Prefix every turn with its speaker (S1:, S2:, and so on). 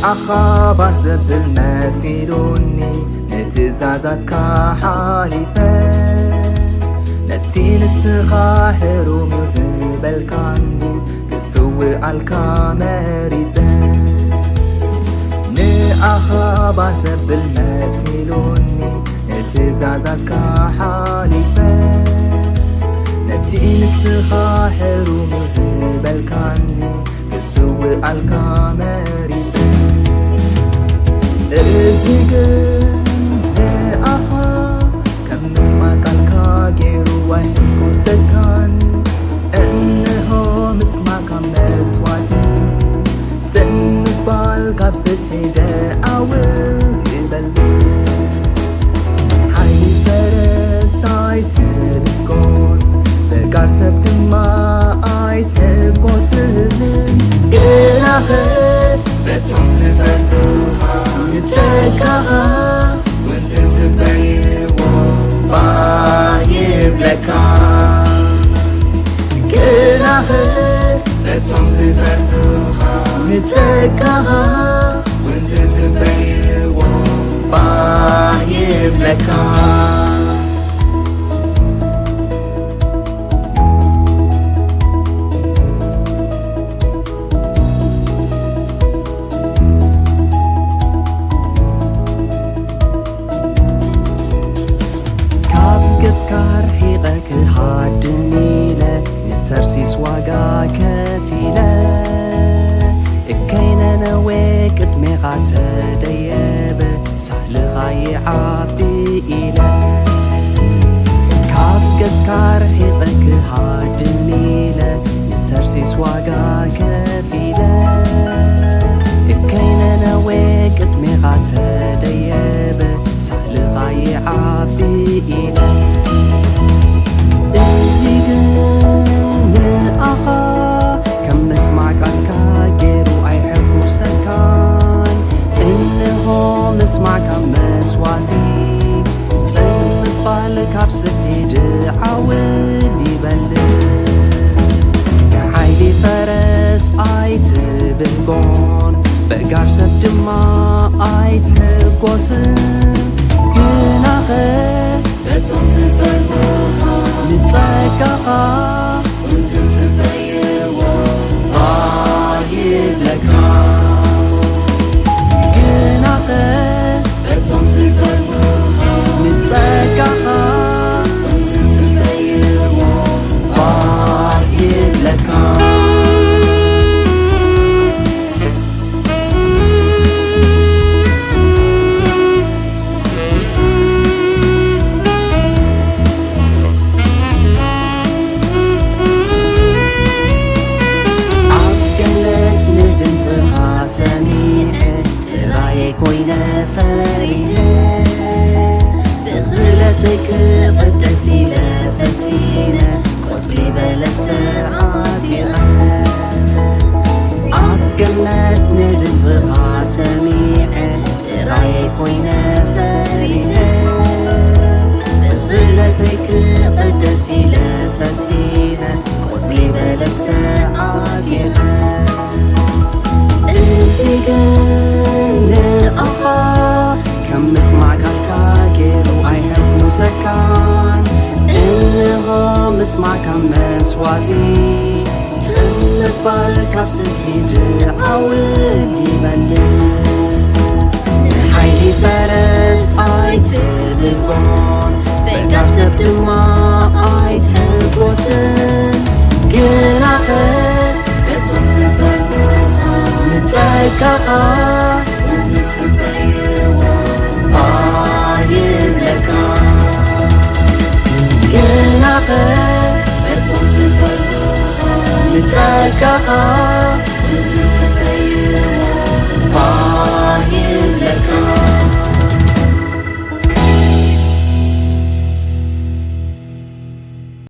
S1: ንኣኻባ ዘብል መሲሉኒ ንትእዛዛትካ ሓሊፈ ነቲ ንስኻ ሕሩም'ዩ ዝበልካኒ ክስውኣልካ መሪፀ ንኣኻባ ዘብል መሲሉኒ ንትእዛዛትካ ሓሊፈ ነቲ ንስኻ ሕሩም'ዩ ዝበልካኒ ክስውኣልካ መሪፀ እዚ ግን ንኣኻ ከም ምስማዕ ቃልካ ገይሩ ኣይሕጉሰካን እንሆ ምስማዕካ መስዋእቲ ጽንባል ካብ ስድሒ ደዓውል ይበልጽ ሓይሊ ፈረስ ኣይትብህጎን በእጋር ሰብ ድማ ኣይትሕጎስን ግናኸ በቶም ዝፈርሁኻ ንጸጋኻ ወንዝ ዝጽበይዎ ይብለካ ግናኸ በቶም ዝፈርሁኻ ንጸጋኻ ወንዝ ዝጽበይዎ ይብለካ ክሃድም ኢለ ንተርሲስ ዋጋ ከፊለ እከይነነዌ ቅድሜኻ ተደየበ ሳህልኻ ይዓቢ ኢለ ካብ ገጽካ ርሒቐ ክሃድም ኢለ ንተርሲስ ዋጋ ከፊለ እከይነነዌ ቅድሜኻ ተደየበ ሳህልኻ ይዓቢ ኢለ እዚ ግን ንኣኻ ከም ምስማዕ ቃልካ ገይሩ ኣይሕጉሰካን እንሆ ምስማዕካ መስዋእቲ ጽንፍባል ካብ ስድሒ ደዓውል ይበልጽ ንሓይሊ ፈረስ ኣይትብህጎን በእጋር ሰብ ድማ ኣይትሕጎስን ግናኸ በቶም ዝፈርሁኻ ንጸጋኻ ወንዝ ዝጽበይዎ ይብለካ ግናኸ በቶም ዝፈርሁኻ ንጸጋኻ ወንዝ ዝጽበይዎ ይብለካ ኮይነ ፈሪሄ ብኽለተይ ክቕደስ ኢለ ፈቲነ ቆጽሊ በለስ ተዓጢቐ ኣብ ገነት ንድምጽኻ ሰሚዐ ጥራየይ ኮይነ ፈሪሄ ብኽለተይ ክቕደስ ኢለ ፈቲነ ቆጽሊ በለስ ተዓጢቐ እዚ ግን ንኣኻ ከም ምስማዕ ቃልካ ገይሩ ኣይሕጉሰካን እንሆ ምስማዕካ መስዋእቲ ጽንባል ካብ ስድሒ ደዓውል ይበልጽ ንሓይሊ ፈረስ ኣይትብህጎን በእጋር ሰብ ድማ ኣይትሕጎስን ግናኸ በቶም ዝፈርሁኻ ንጸጋኻ ወንዝ ዝጽበይዎ ይብለካ ግናኸ በቶም ዝፈርሁኻ ንጸጋኻ